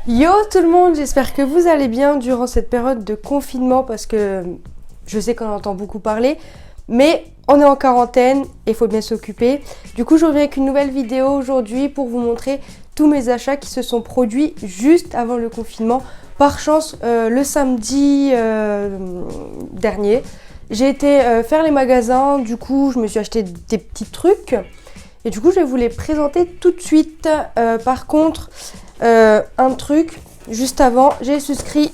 Yo tout le monde, j'espère que vous allez bien durant cette période de confinement parce que je sais qu'on entend beaucoup parler, mais on est en quarantaine et il faut bien s'occuper. Du coup, je reviens avec une nouvelle vidéo aujourd'hui pour vous montrer tous mes achats qui se sont produits juste avant le confinement. Par chance, le samedi dernier, j'ai été faire les magasins, du coup, je me suis acheté des petits trucs. Et du coup, je vais vous les présenter tout de suite. Par contre, un truc, juste avant, j'ai souscrit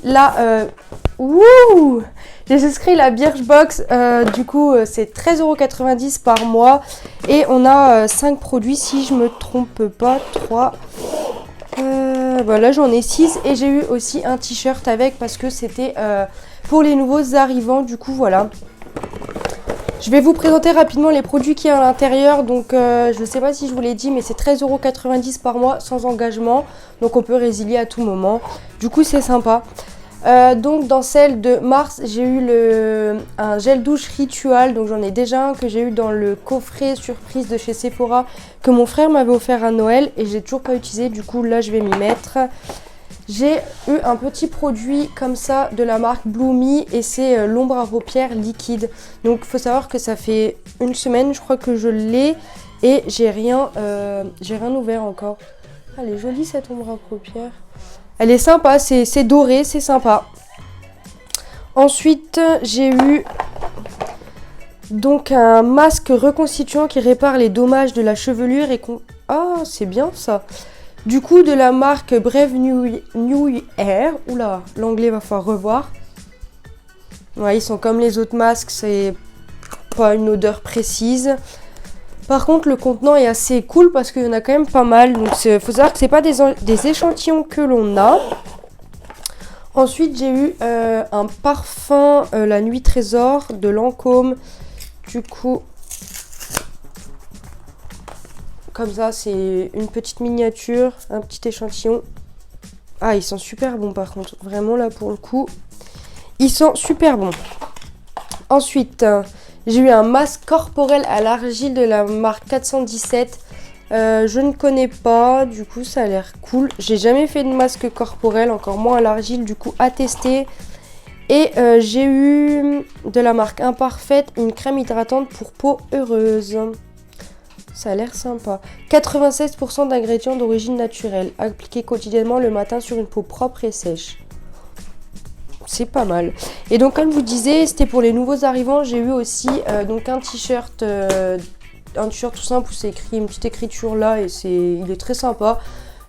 j'ai souscrit la Birchbox. Du coup, c'est 13,90 € par mois. Et on a 5 produits, si je me trompe pas, 3. Voilà, j'en ai 6. Et j'ai eu aussi un t-shirt avec parce que c'était pour les nouveaux arrivants. Du coup, voilà. Je vais vous présenter rapidement les produits qu'il y a à l'intérieur. Donc je ne sais pas si je vous l'ai dit, mais c'est 13,90 € par mois sans engagement. Donc on peut résilier à tout moment. Du coup c'est sympa. Donc dans celle de mars, j'ai eu un gel douche Ritual. Donc j'en ai déjà un que j'ai eu dans le coffret surprise de chez Sephora que mon frère m'avait offert à Noël. Et je l'ai toujours pas utilisé. Du coup là je vais m'y mettre. J'ai eu un petit produit comme ça de la marque Bloomy et c'est l'ombre à paupières liquide. Donc il faut savoir que ça fait une semaine, je crois que je l'ai et j'ai rien ouvert encore. Ah, elle est jolie cette ombre à paupières. Elle est sympa, c'est doré, c'est sympa. Ensuite, j'ai eu donc un masque reconstituant qui répare les dommages de la chevelure et Ah, c'est bien ça. Du coup, de la marque Brave New Air. Oula, l'anglais va falloir revoir. Ouais, ils sont comme les autres masques, c'est pas une odeur précise. Par contre, le contenant est assez cool parce qu'il y en a quand même pas mal. Donc, faut savoir que c'est pas des échantillons que l'on a. Ensuite, j'ai eu un parfum La Nuit Trésor de Lancôme. Du coup, comme ça, c'est une petite miniature, un petit échantillon. Ah, ils sont super bons par contre. Vraiment là pour le coup, ils sont super bons. Ensuite, j'ai eu un masque corporel à l'argile de la marque 417. Je ne connais pas, du coup ça a l'air cool. J'ai jamais fait de masque corporel, encore moins à l'argile, du coup à tester. Et j'ai eu de la marque Imparfaite une crème hydratante pour peau heureuse. Ça a l'air sympa. 96% d'ingrédients d'origine naturelle. Appliqués quotidiennement le matin sur une peau propre et sèche. C'est pas mal. Et donc comme je vous disais, c'était pour les nouveaux arrivants. J'ai eu aussi donc un t-shirt tout simple où c'est écrit une petite écriture là et il est très sympa.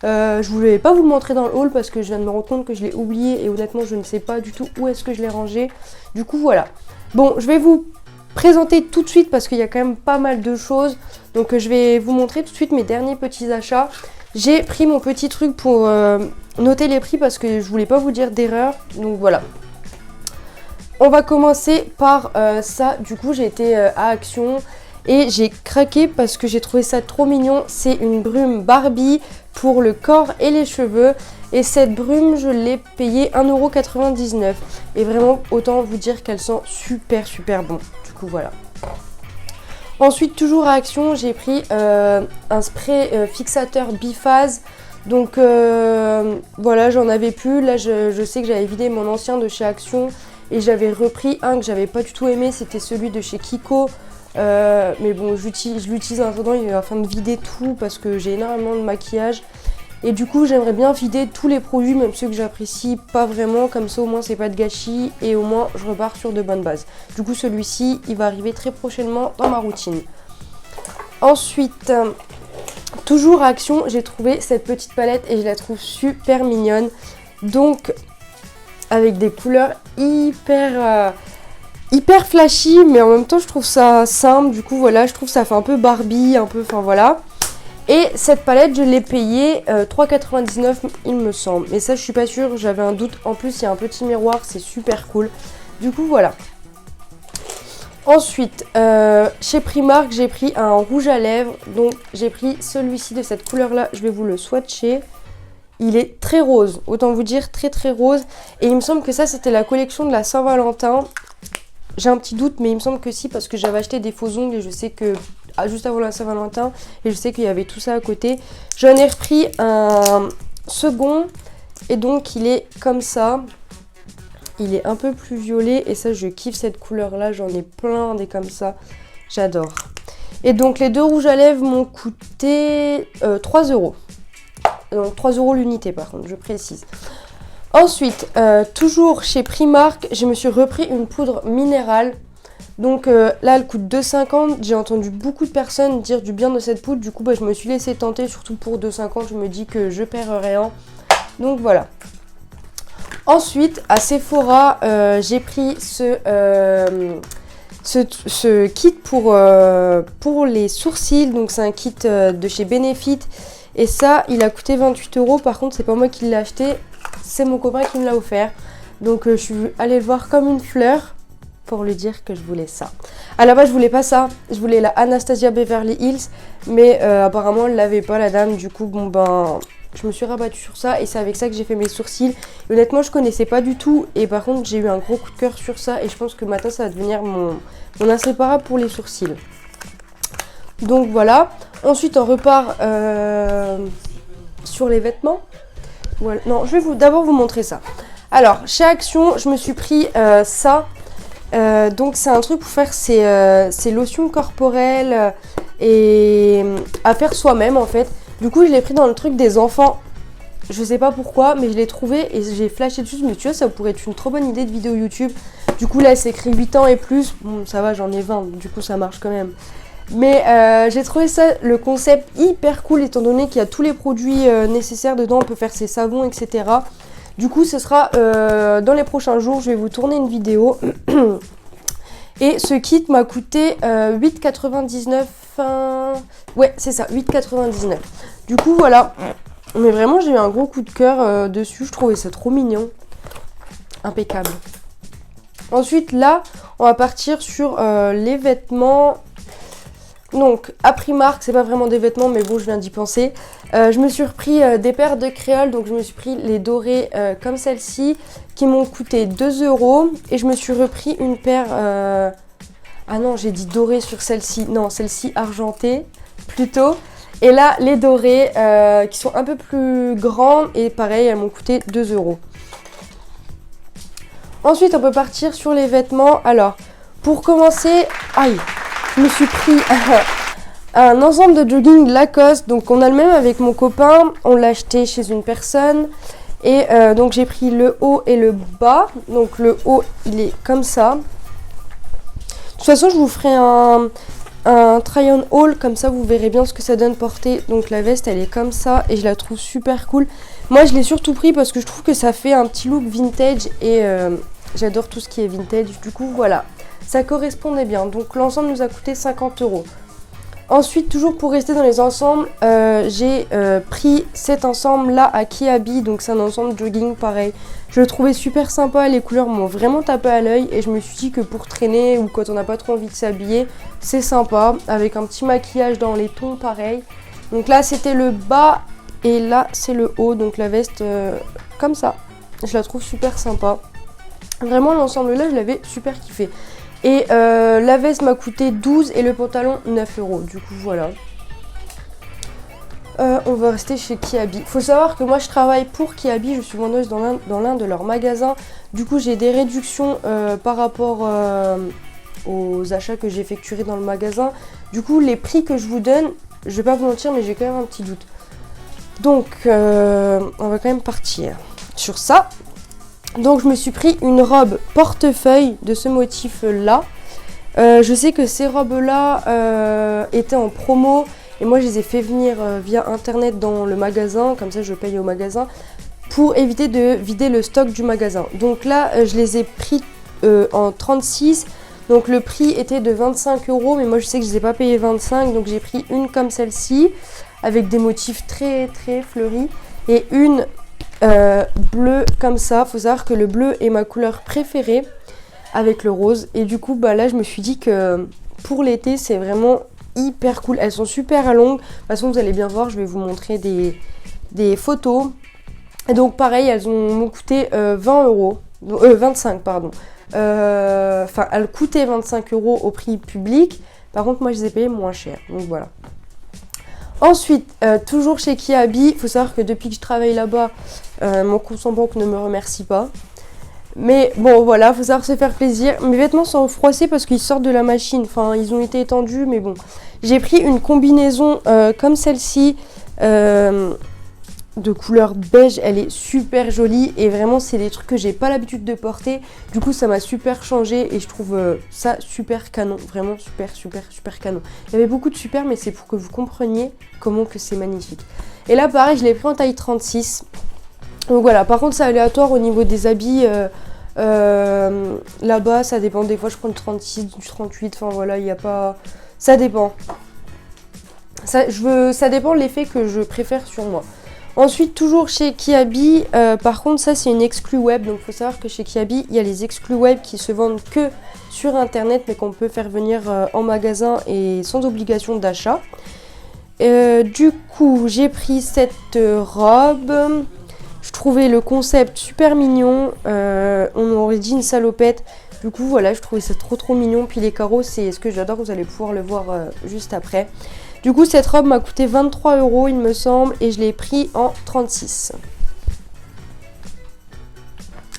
Je voulais pas vous le montrer dans le haul parce que je viens de me rendre compte que je l'ai oublié et honnêtement je ne sais pas du tout où est-ce que je l'ai rangé. Du coup voilà. Bon, je vais vous présenter tout de suite parce qu'il y a quand même pas mal de choses. Donc je vais vous montrer tout de suite mes derniers petits achats. J'ai pris mon petit truc pour noter les prix parce que je voulais pas vous dire d'erreur. Donc voilà. On va commencer par ça. Du coup j'ai été à Action et j'ai craqué parce que j'ai trouvé ça trop mignon. C'est une brume Barbie pour le corps et les cheveux. Et cette brume, je l'ai payée 1,99 €. Et vraiment, autant vous dire qu'elles sont super bon. Du coup, voilà. Ensuite, toujours à Action, j'ai pris un spray fixateur biphase. Donc, voilà, j'en avais plus. Là, je sais que j'avais vidé mon ancien de chez Action. Et j'avais repris un que j'avais pas du tout aimé. C'était celui de chez Kiko. Mais bon, je l'utilise en attendant afin de vider tout parce que j'ai énormément de maquillage. Et du coup, j'aimerais bien vider tous les produits, même ceux que j'apprécie pas vraiment. Comme ça, au moins, c'est pas de gâchis. Et au moins, je repars sur de bonnes bases. Du coup, celui-ci, il va arriver très prochainement dans ma routine. Ensuite, toujours à Action, j'ai trouvé cette petite palette et je la trouve super mignonne. Donc, avec des couleurs hyper flashy, mais en même temps, je trouve ça simple. Du coup, voilà, je trouve ça fait un peu Barbie, un peu, enfin voilà. Et cette palette, je l'ai payée 3,99 €, il me semble. Mais ça, je suis pas sûre, j'avais un doute. En plus, il y a un petit miroir, c'est super cool. Du coup, voilà. Ensuite, chez Primark, j'ai pris un rouge à lèvres. Donc, j'ai pris celui-ci de cette couleur-là. Je vais vous le swatcher. Il est très rose. Autant vous dire, très rose. Et il me semble que ça, c'était la collection de la Saint-Valentin. J'ai un petit doute, mais il me semble que si, parce que j'avais acheté des faux ongles et je sais que juste avant la Saint-Valentin, et je sais qu'il y avait tout ça à côté. J'en ai repris un second Et donc il est comme ça. Il est un peu plus violet et ça je kiffe cette couleur là, j'en ai plein des comme ça, j'adore. Et donc les deux rouges à lèvres m'ont coûté 3 euros. Donc 3 euros l'unité par contre, je précise. Ensuite, toujours chez Primark, je me suis repris une poudre minérale. Donc là elle coûte 2,50. J'ai entendu beaucoup de personnes dire du bien de cette poudre. Du coup je me suis laissée tenter, surtout pour 2,50. Je me dis que je perds rien. Donc voilà. Ensuite, à Sephora, j'ai pris ce kit pour les sourcils. Donc, c'est un kit de chez Benefit. Et ça, il a coûté 28 euros. Par contre, c'est pas moi qui l'ai acheté. C'est mon copain qui me l'a offert. Donc, je suis allée le voir comme une fleur pour lui dire que je voulais ça. À la base, je voulais pas ça. Je voulais la Anastasia Beverly Hills. Mais apparemment, elle l'avait pas, la dame. Du coup, bon ben... je me suis rabattue sur ça et c'est avec ça que j'ai fait mes sourcils. Et honnêtement, je connaissais pas du tout. Et par contre, j'ai eu un gros coup de cœur sur ça. Et je pense que maintenant, ça va devenir mon inséparable pour les sourcils. Donc voilà. Ensuite, on repart sur les vêtements. Voilà. Non, je vais d'abord vous montrer ça. Alors, chez Action, je me suis pris ça. Donc, c'est un truc pour faire ces lotions corporelles et à faire soi-même en fait. Du coup, je l'ai pris dans le truc des enfants. Je sais pas pourquoi, mais je l'ai trouvé et j'ai flashé dessus. Mais tu vois, ça pourrait être une trop bonne idée de vidéo YouTube. Du coup, là, c'est écrit 8 ans et plus. Bon, ça va, j'en ai 20. Du coup, ça marche quand même. Mais j'ai trouvé ça, le concept hyper cool, étant donné qu'il y a tous les produits nécessaires dedans. On peut faire ses savons, etc. Du coup, ce sera dans les prochains jours. Je vais vous tourner une vidéo. Et ce kit m'a coûté 8,99 Ouais, c'est ça, 8,99. Du coup, voilà. Mais vraiment, j'ai eu un gros coup de cœur dessus. Je trouvais ça trop mignon. Impeccable. Ensuite, là, on va partir sur les vêtements. Donc, à Primark, c'est pas vraiment des vêtements, mais bon, je viens d'y penser. Je me suis repris des paires de créoles. Donc, je me suis pris les dorées comme celle-ci, qui m'ont coûté 2 euros. Et je me suis repris une paire... Ah non, j'ai dit dorée sur celle-ci. Non, celle-ci argentée, plutôt. Et là, les dorées, qui sont un peu plus grandes. Et pareil, elles m'ont coûté 2 euros. Ensuite, on peut partir sur les vêtements. Alors, pour commencer... Aïe, je me suis pris un ensemble de jogging Lacoste. Donc, on a le même avec mon copain. On l'a acheté chez une personne. Et donc, j'ai pris le haut et le bas. Donc, le haut, il est comme ça. De toute façon, je vous ferai un try-on haul, comme ça vous verrez bien ce que ça donne porter. Donc la veste, elle est comme ça et je la trouve super cool. Moi, je l'ai surtout pris parce que je trouve que ça fait un petit look vintage et j'adore tout ce qui est vintage. Du coup, voilà, ça correspondait bien. Donc l'ensemble nous a coûté 50 euros. Ensuite, toujours pour rester dans les ensembles, j'ai pris cet ensemble-là à Kiabi. Donc c'est un ensemble jogging pareil. Je le trouvais super sympa, les couleurs m'ont vraiment tapé à l'œil. Et je me suis dit que pour traîner ou quand on n'a pas trop envie de s'habiller, c'est sympa. Avec un petit maquillage dans les tons pareil. Donc là, c'était le bas et là, c'est le haut. Donc la veste comme ça. Je la trouve super sympa. Vraiment, l'ensemble-là, je l'avais super kiffé. Et la veste m'a coûté 12 et le pantalon 9 euros. Du coup, voilà. On va rester chez Kiabi. Faut savoir que moi, je travaille pour Kiabi. Je suis vendeuse dans l'un de leurs magasins. Du coup, j'ai des réductions par rapport aux achats que j'ai effectués dans le magasin. Du coup, les prix que je vous donne, je vais pas vous mentir, mais j'ai quand même un petit doute. Donc, on va quand même partir sur ça. Donc je me suis pris une robe portefeuille de ce motif là. Je sais que ces robes là étaient en promo et moi je les ai fait venir via internet dans le magasin, comme ça je paye au magasin pour éviter de vider le stock du magasin. Donc là je les ai pris en 36, donc le prix était de 25 euros, mais moi je sais que je ne les ai pas payés 25, donc j'ai pris une comme celle-ci avec des motifs très très fleuris et une bleu comme ça. Faut savoir que le bleu est ma couleur préférée avec le rose et du coup bah là je me suis dit que pour l'été c'est vraiment hyper cool. Elles sont super longues, de toute façon vous allez bien voir, je vais vous montrer des photos. Et donc pareil, elles m'ont coûté 20 euros, 25 pardon. Enfin elles coûtaient 25 euros au prix public, par contre moi je les ai payées moins cher, donc voilà. Ensuite, toujours chez Kiabi, il faut savoir que depuis que je travaille là-bas, Mon compte en banque ne me remercie pas. Mais bon, voilà, faut savoir se faire plaisir. Mes vêtements sont froissés parce qu'ils sortent de la machine. Enfin, ils ont été étendus, mais bon. J'ai pris une combinaison comme celle-ci, de couleur beige. Elle est super jolie et vraiment, c'est des trucs que j'ai pas l'habitude de porter. Du coup, ça m'a super changé et je trouve ça super canon. Vraiment super, super, super canon. Il y avait beaucoup de super, mais c'est pour que vous compreniez comment que c'est magnifique. Et là, pareil, je l'ai pris en taille 36. Donc voilà, par contre c'est aléatoire au niveau des habits, là-bas ça dépend, des fois je prends du 36, du 38, enfin voilà, il n'y a pas... Ça dépend. Ça dépend de l'effet que je préfère sur moi. Ensuite, toujours chez Kiabi, par contre ça c'est une exclue web, donc il faut savoir que chez Kiabi, il y a les exclus web qui se vendent que sur internet, mais qu'on peut faire venir en magasin et sans obligation d'achat. Du coup, j'ai pris cette robe. Je trouvais le concept super mignon, on aurait dit une salopette, du coup voilà, je trouvais ça trop mignon, puis les carreaux c'est ce que j'adore, vous allez pouvoir le voir juste après. Du coup cette robe m'a coûté 23 € il me semble, et je l'ai pris en 36.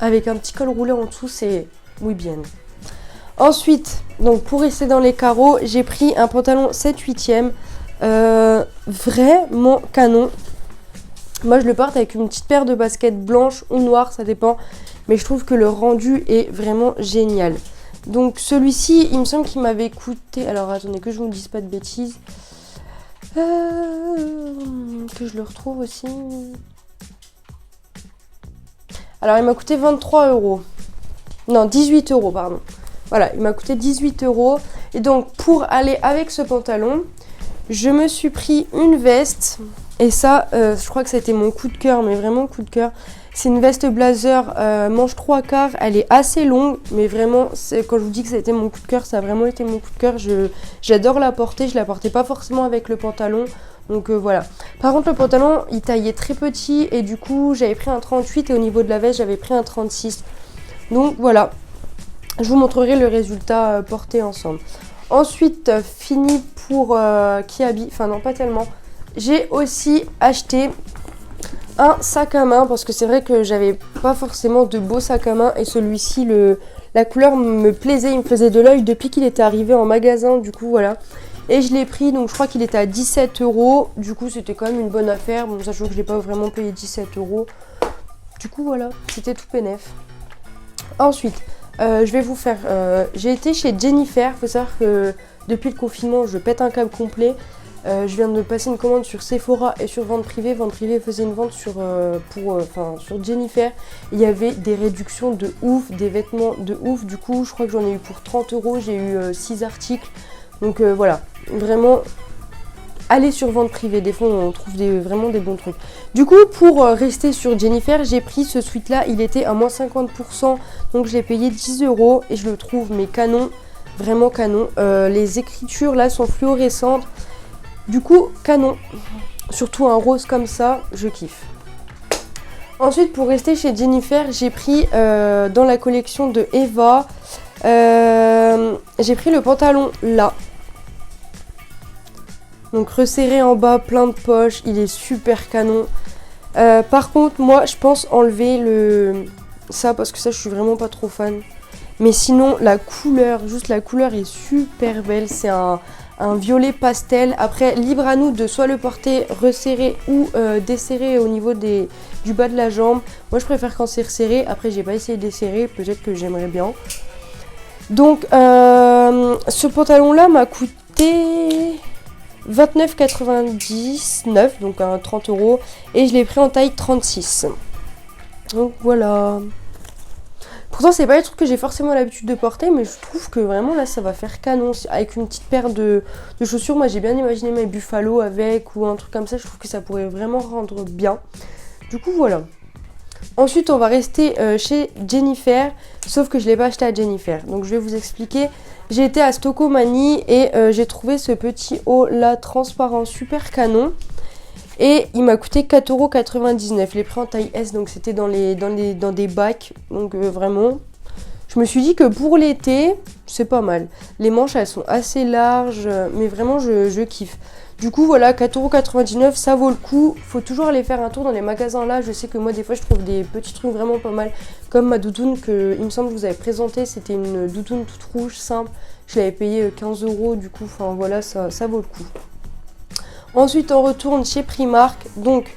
Avec un petit col roulé en dessous, c'est oui bien. Ensuite, donc pour rester dans les carreaux, j'ai pris un pantalon 7/8e, vraiment canon. Moi je le porte avec une petite paire de baskets blanches ou noires, ça dépend. Mais je trouve que le rendu est vraiment génial. Donc celui-ci, il me semble qu'il m'avait coûté... Alors attendez que je ne vous dise pas de bêtises. Que je le retrouve aussi. Alors il m'a coûté 23 €. Non, 18 € pardon. Voilà, il m'a coûté 18 €. Et donc pour aller avec ce pantalon, je me suis pris une veste. Et ça, je crois que c'était mon coup de cœur, mais vraiment coup de cœur. C'est une veste blazer manche 3/4. Elle est assez longue, mais vraiment, quand je vous dis que c'était mon coup de cœur, ça a vraiment été mon coup de cœur. J'adore la porter. Je la portais pas forcément avec le pantalon. Donc voilà. Par contre, le pantalon, il taillait très petit. Et du coup, j'avais pris un 38. Et au niveau de la veste, j'avais pris un 36. Donc voilà. Je vous montrerai le résultat porté ensemble. Ensuite, fini pour Kiabi. Enfin non, pas tellement. J'ai aussi acheté un sac à main parce que c'est vrai que j'avais pas forcément de beau sac à main et celui-ci, la couleur me plaisait, il me faisait de l'œil depuis qu'il était arrivé en magasin, du coup voilà. Et je l'ai pris, donc je crois qu'il était à 17 €, du coup c'était quand même une bonne affaire, bon sachant que je l'ai pas vraiment payé 17 €. Du coup voilà, c'était tout pénef. Ensuite, je vais vous faire, j'ai été chez Jennifer, faut savoir que depuis le confinement je pète un câble complet. Je viens de passer une commande sur Sephora et sur Vente Privée. Vente Privée faisait une vente sur Jennifer. Il y avait des réductions de ouf, des vêtements de ouf. Du coup, je crois que j'en ai eu pour 30 €. J'ai eu 6 articles. Donc voilà, vraiment, allez sur Vente Privée. Des fois, on trouve vraiment des bons trucs. Du coup, pour rester sur Jennifer, j'ai pris ce sweat-là. Il était à moins 50%. Donc, je l'ai payé 10 € et je le trouve, mais canon. Vraiment canon. Les écritures, là, sont fluorescentes. Du coup, canon. Surtout un rose comme ça, je kiffe. Ensuite, pour rester chez Jennifer, j'ai pris dans la collection de Eva, j'ai pris le pantalon là. Donc resserré en bas, plein de poches, il est super canon. Par contre, moi, je pense enlever ça parce que ça, je suis vraiment pas trop fan. Mais sinon, la couleur, juste la couleur est super belle. C'est un violet pastel. Après, libre à nous de soit le porter resserré ou desserré au niveau du bas de la jambe. Moi, je préfère quand c'est resserré. Après, j'ai pas essayé de desserrer. Peut-être que j'aimerais bien. Donc, ce pantalon-là m'a coûté 29,99 €, donc 30 €. Et je l'ai pris en taille 36. Donc, voilà. Pourtant, c'est pas les trucs que j'ai forcément l'habitude de porter, mais je trouve que vraiment là, ça va faire canon. Avec une petite paire de chaussures, moi j'ai bien imaginé mes Buffalo avec ou un truc comme ça. Je trouve que ça pourrait vraiment rendre bien. Du coup, voilà. Ensuite, on va rester chez Jennifer, sauf que je ne l'ai pas acheté à Jennifer. Donc, je vais vous expliquer. J'ai été à Stockomanie et j'ai trouvé ce petit haut là transparent super canon. Et il m'a coûté 4,99 €. Je l'ai pris en taille S, donc c'était dans des bacs. Donc vraiment, je me suis dit que pour l'été, c'est pas mal. Les manches, elles sont assez larges, mais vraiment, je kiffe. Du coup voilà, 4,99 €, ça vaut le coup. Faut toujours aller faire un tour dans les magasins là. Je sais que moi des fois je trouve des petits trucs vraiment pas mal. Comme ma doudoune que il me semble que vous avez présenté. C'était une doudoune toute rouge, simple. Je l'avais payé 15 € du coup. Enfin voilà, ça vaut le coup. Ensuite on retourne chez Primark. Donc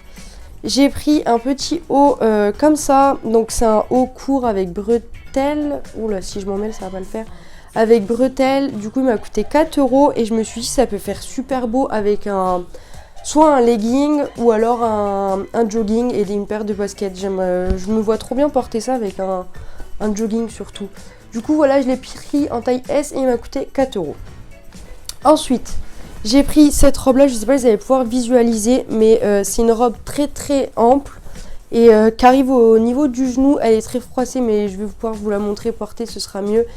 j'ai pris un petit haut comme ça. Donc c'est un haut court avec bretelles. Oula, si je m'en mêle ça va pas le faire. Avec bretelles, du coup il m'a coûté 4 € et je me suis dit ça peut faire super beau avec soit un legging ou alors un jogging et une paire de baskets. Je me vois trop bien porter ça avec un jogging surtout. Du coup voilà, je l'ai pris en taille S et il m'a coûté 4 €. Ensuite, j'ai pris cette robe là, je sais pas si vous allez pouvoir visualiser, mais c'est une robe très très ample et qui arrive au niveau du genou. Elle est très froissée mais je vais pouvoir vous la montrer porter, ce sera mieux.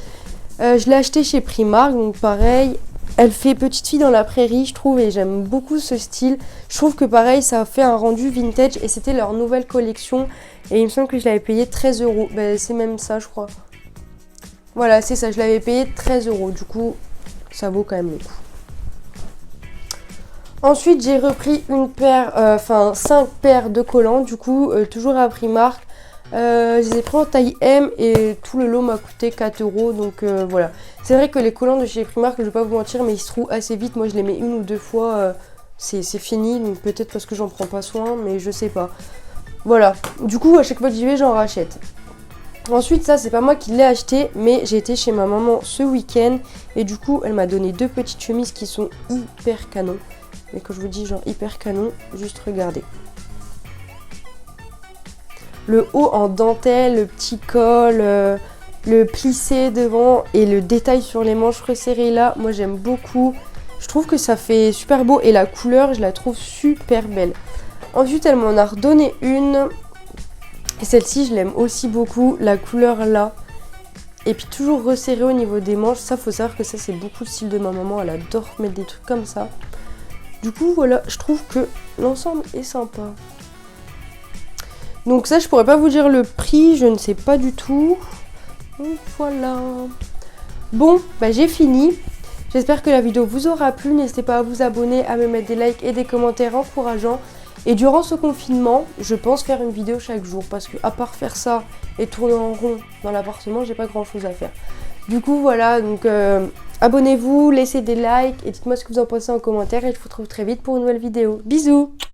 Je l'ai acheté chez Primark, donc pareil, elle fait petite fille dans la prairie, je trouve, et j'aime beaucoup ce style. Je trouve que pareil, ça fait un rendu vintage, et c'était leur nouvelle collection, et il me semble que je l'avais payé 13 €. Ben, c'est même ça, je crois. Voilà, c'est ça, je l'avais payé 13 €, du coup, ça vaut quand même le coup. Ensuite, j'ai repris 5 paires de collants, du coup, toujours à Primark. Je les ai pris en taille M et tout le lot m'a coûté 4 €, donc voilà. C'est vrai que les collants de chez Primark, je vais pas vous mentir, mais ils se trouvent assez vite. Moi je les mets une ou deux fois, c'est fini, donc peut-être parce que j'en prends pas soin, mais je sais pas. Voilà, du coup à chaque fois que j'y vais j'en rachète. Ensuite ça c'est pas moi qui l'ai acheté, mais j'ai été chez ma maman ce week-end et du coup elle m'a donné deux petites chemises qui sont hyper canon. Mais quand je vous dis genre hyper canon, juste regardez. Le haut en dentelle, le petit col, le plissé devant et le détail sur les manches resserrées là, moi j'aime beaucoup. Je trouve que ça fait super beau et la couleur, je la trouve super belle. Ensuite, elle m'en a redonné une. Et celle-ci, je l'aime aussi beaucoup, la couleur là. Et puis toujours resserrée au niveau des manches. Ça, faut savoir que ça, c'est beaucoup le style de ma maman. Elle adore mettre des trucs comme ça. Du coup, voilà, je trouve que l'ensemble est sympa. Donc ça, je pourrais pas vous dire le prix, je ne sais pas du tout. Donc voilà. Bon, bah j'ai fini. J'espère que la vidéo vous aura plu. N'hésitez pas à vous abonner, à me mettre des likes et des commentaires encourageants. Et durant ce confinement, je pense faire une vidéo chaque jour. Parce que à part faire ça et tourner en rond dans l'appartement, j'ai pas grand chose à faire. Du coup, voilà, donc abonnez-vous, laissez des likes et dites-moi ce que vous en pensez en commentaire. Et je vous retrouve très vite pour une nouvelle vidéo. Bisous!